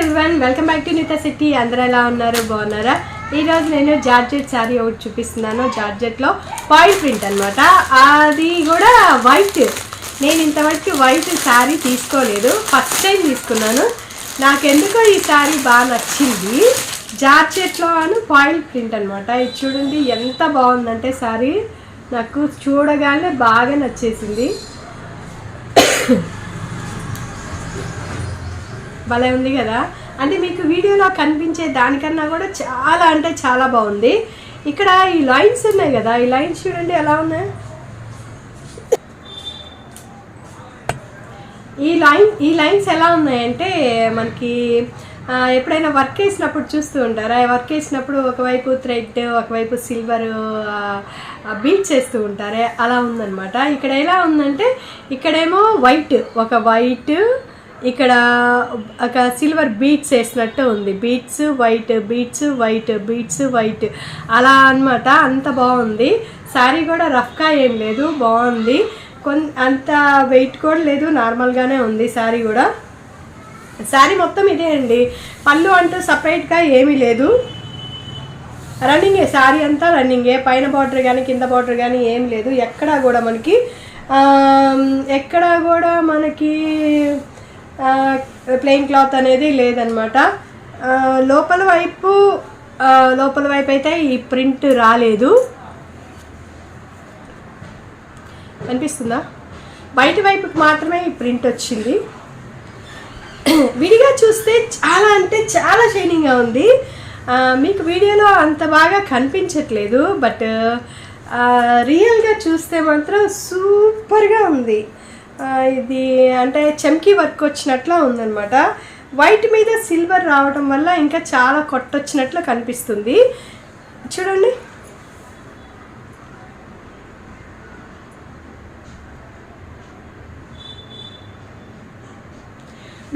Everyone, welcome back to Nita city. అందరూ ఎలా ఉన్నారు? బాగున్నారా? ఈరోజు నేను జార్జెట్ శారీ ఒకటి చూపిస్తున్నాను. జార్జెట్లో పాయింట్ ప్రింట్ అనమాట. అది కూడా వైట్. నేను ఇంతవరకు వైట్ శారీ తీసుకోలేదు, ఫస్ట్ టైం తీసుకున్నాను. నాకెందుకో ఈ శారీ బాగా నచ్చింది. జార్జెట్లో పాయింట్ ప్రింట్ అనమాట. ఇది చూడండి ఎంత బాగుందంటే శారీ నాకు చూడగానే బాగా నచ్చేసింది. భలే ఉంది కదా. అంటే మీకు వీడియోలో కనిపించే దానికన్నా కూడా చాలా అంటే చాలా బాగుంది. ఇక్కడ ఈ లైన్స్ ఉన్నాయి కదా, ఈ లైన్స్ చూడండి ఎలా ఉన్నాయి. ఈ లైన్స్ ఎలా ఉన్నాయంటే మనకి ఎప్పుడైనా వర్క్ వేసినప్పుడు చూస్తూ ఉంటారా? వర్క్ వేసినప్పుడు ఒకవైపు థ్రెడ్, ఒకవైపు సిల్వర్ బీట్స్ వేస్తూ ఉంటారే, అలా ఉందన్నమాట. ఇక్కడ ఎలా ఉందంటే ఇక్కడేమో వైట్, ఒక వైట్, ఇక్కడ ఒక సిల్వర్ బీట్స్ వేసినట్టు ఉంది. Beats white, beats white, beats white, అలా అనమాట. అంత బాగుంది. శారీ కూడా రఫ్గా ఏం లేదు, బాగుంది. అంత వెయిట్ కూడా లేదు, నార్మల్గానే ఉంది శారీ కూడా. శారీ మొత్తం ఇదే అండి. పళ్ళు అంటూ సపరేట్గా ఏమీ లేదు, రన్నింగే. శారీ అంతా రన్నింగే. పైన బార్డర్ కానీ కింద బార్డర్ కానీ ఏం లేదు. ఎక్కడా కూడా మనకి ప్లెయిన్ క్లాత్ అనేది లేదనమాట. లోపల వైపు అయితే ఈ ప్రింట్ రాలేదు, అనిపిస్తుందా? బయట వైపుకి మాత్రమే ఈ ప్రింట్ వచ్చింది. విడిగా చూస్తే చాలా అంటే చాలా షైనింగ్గా ఉంది. మీకు వీడియోలో అంత బాగా కనిపించట్లేదు, బట్ రియల్గా చూస్తే మాత్రం సూపర్గా ఉంది. ఇది అంటే చమ్కీ వర్క్ వచ్చినట్లా ఉందన్నమాట. వైట్ మీద సిల్వర్ రావడం వల్ల ఇంకా చాలా కొట్టొచ్చినట్లు కనిపిస్తుంది. చూడండి,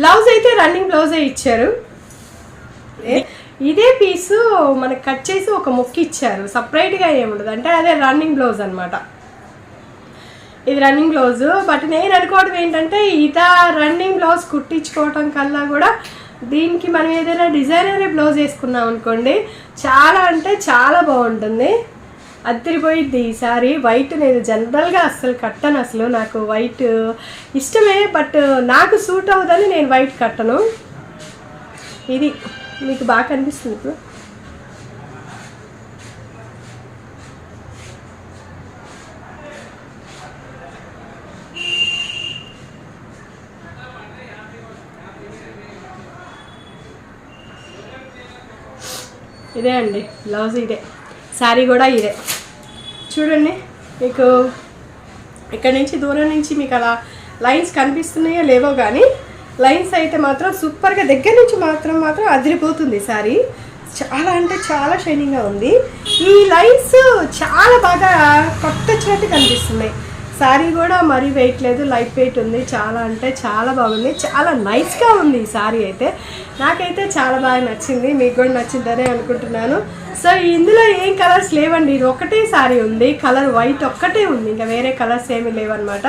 బ్లౌజ్ అయితే రన్నింగ్ బ్లౌజే ఇచ్చారు. ఇదే పీసు మనకు కట్ చేసి ఒక ముక్కు ఇచ్చారు, సపరేట్గా ఏముండదు. అంటే అదే రన్నింగ్ బ్లౌజ్ అనమాట. ఇది రన్నింగ్ బ్లౌజ్. బట్ నేను అనుకోవడం ఏంటంటే ఇదా రన్నింగ్ బ్లౌజ్ కుట్టించుకోవటం కల్లా కూడా దీనికి మనం ఏదైనా డిజైనరీ బ్లౌజ్ వేసుకున్నాం అనుకోండి, చాలా అంటే చాలా బాగుంటుంది. అదిరిపోయిద్ది ఈ సారీ. వైట్ నేను జనరల్గా అస్సలు కట్టను. అసలు నాకు వైట్ ఇష్టమే, బట్ నాకు సూట్ అవ్వదని నేను వైట్ కట్టను. ఇది మీకు బాగా కనిపిస్తుంది ఇప్పుడు. ఇదే అండి బ్లౌజ్, ఇదే శారీ కూడా ఇదే. చూడండి, మీకు ఇక్కడ నుంచి దూరం నుంచి మీకు అలా లైన్స్ కనిపిస్తున్నాయో లేవో కానీ లైన్స్ అయితే మాత్రం సూపర్గా దగ్గర నుంచి మాత్రం అదిరిపోతుంది శారీ. చాలా అంటే చాలా షైనింగ్గా ఉంది. ఈ లైన్స్ చాలా బాగా కొట్టొచ్చినట్టు కనిపిస్తున్నాయి. శారీ కూడా మరీ వెయిట్ లేదు, లైట్ వెయిట్ ఉంది. చాలా అంటే చాలా బాగుంది, చాలా నైస్గా ఉంది ఈ శారీ అయితే. నాకైతే చాలా బాగా నచ్చింది, మీకు కూడా నచ్చిందనే అనుకుంటున్నాను. సో ఇందులో ఏం కలర్స్ లేవండి, ఇది ఒకటే శారీ ఉంది. కలర్ వైట్ ఒక్కటే ఉంది, ఇంకా వేరే కలర్స్ ఏమీ లేవన్నమాట.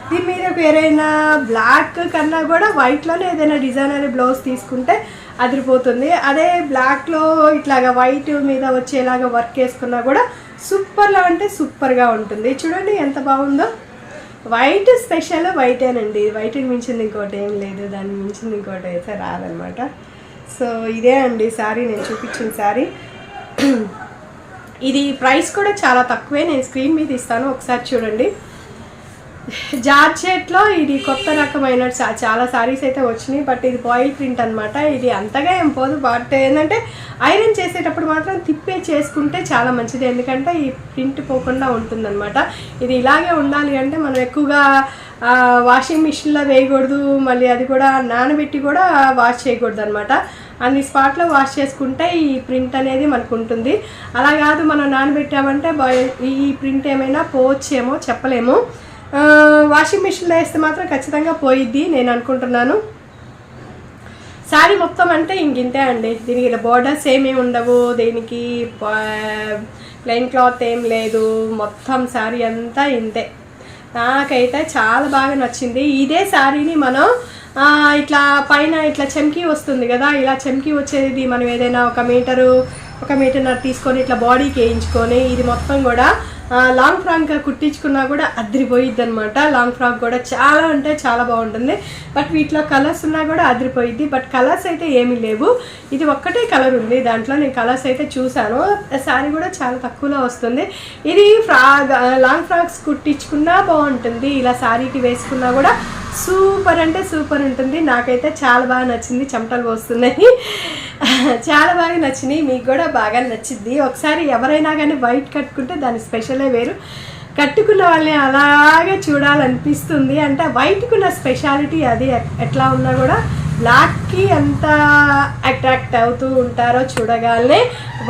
దీని మీద వేరైనా బ్లాక్ కన్నా కూడా వైట్లోనే ఏదైనా డిజైనరీ బ్లౌజ్ తీసుకుంటే అదిరిపోతుంది. అదే బ్లాక్లో ఇట్లాగా వైట్ మీద వచ్చేలాగా వర్క్ వేసుకున్నా కూడా సూపర్లో అంటే సూపర్గా ఉంటుంది. చూడండి ఎంత బాగుందో. White special వైటేనండి. వైట్ని మించింది ఇంకోటి ఏం లేదు, దాన్ని మించింది ఇంకోటి అయితే రాదనమాట. సో ఇదే అండి శారీ, నేను చూపించిన శారీ. ఇది ప్రైస్ కూడా చాలా తక్కువే, నేను స్క్రీన్ మీద ఇస్తాను, ఒకసారి చూడండి. జార్జెట్లో ఇది కొత్త రకమైన చాలా శారీస్ అయితే వచ్చినాయి, బట్ ఇది బాయిల్ ప్రింట్ అనమాట. ఇది అంతగా ఏం పోదు, బట్ ఏంటంటే ఐరన్ చేసేటప్పుడు మాత్రం తిప్పే చేసుకుంటే చాలా మంచిది, ఎందుకంటే ఈ ప్రింట్ పోకుండా ఉంటుందన్నమాట. ఇది ఇలాగే ఉండాలి అంటే మనం ఎక్కువగా వాషింగ్ మిషన్లో వేయకూడదు, మళ్ళీ అది కూడా నానబెట్టి కూడా వాష్ చేయకూడదు అనమాట. అన్ని స్పాట్లో వాష్ చేసుకుంటే ఈ ప్రింట్ అనేది మనకు ఉంటుంది. అలా కాదు, మనం నానబెట్టామంటే ఈ ప్రింట్ ఏమైనా పోవచ్చేమో చెప్పలేము. వాషింగ్ మిషన్లో వేస్తే మాత్రం ఖచ్చితంగా పోయిద్ది నేను అనుకుంటున్నాను. శారీ మొత్తం అంటే ఇంతే అండి. దీనికి బోర్డర్స్ ఏమీ ఉండవు, దీనికి ప్లెయిన్ క్లాత్ ఏం లేదు, మొత్తం శారీ అంతా ఇంతే. నాకైతే చాలా బాగా నచ్చింది. ఇదే శారీని మనం ఇట్లా పైన ఇట్లా చెమ్కీ వస్తుంది కదా, ఇలా చెమ్కీ వచ్చేది మనం ఏదైనా ఒక మీటర్నర తీసుకొని ఇట్లా బాడీకి వేయించుకొని ఇది మొత్తం కూడా లాంగ్ ఫ్రాక్గా కుట్టించుకున్నా కూడా అదిరిపోయిద్ది అనమాట. లాంగ్ ఫ్రాక్ కూడా చాలా అంటే చాలా బాగుంటుంది. బట్ వీటిలో కలర్స్ ఉన్నా కూడా అదిరిపోయిద్ది. బట్ కలర్స్ అయితే ఏమీ లేవు, ఇది ఒక్కటే కలర్ ఉంది దాంట్లో. నేను కలర్స్ అయితే చూశాను. శారీ కూడా చాలా తక్కువలో వస్తుంది. ఇది లాంగ్ ఫ్రాక్స్ కుట్టించుకున్నా బాగుంటుంది, ఇలా శారీకి వేసుకున్నా కూడా సూపర్ అంటే సూపర్ ఉంటుంది. నాకైతే చాలా బాగా నచ్చింది, చెమటలు పోస్తున్నాయి. చాలా బాగా నచ్చినాయి, మీకు కూడా బాగా నచ్చింది. ఒకసారి ఎవరైనా కానీ వైట్ కట్టుకుంటే దాని స్పెషలే వేరు. కట్టుకున్న వాళ్ళని అలాగే చూడాలనిపిస్తుంది. అంటే వైట్కున్న స్పెషాలిటీ అది. ఎట్లా ఉన్నా కూడా బ్లాక్కి ఎంత అట్రాక్ట్ అవుతూ ఉంటారో చూడగానే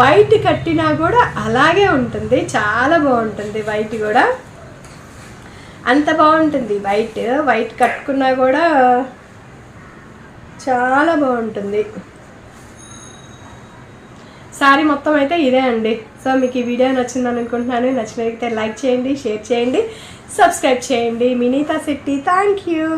వైట్ కట్టినా కూడా అలాగే ఉంటుంది. చాలా బాగుంటుంది వైట్ కూడా, అంత బాగుంటుంది వైట్ కట్టుకున్నా కూడా చాలా బాగుంటుంది. శారీ మొత్తం అయితే ఇదే అండి. సో మీకు ఈ వీడియో నచ్చిందని అనుకుంటున్నాను. నచ్చినట్లయితే లైక్ చేయండి, షేర్ చేయండి, సబ్స్క్రైబ్ చేయండి. మినీతా శెట్టి, థ్యాంక్ యూ.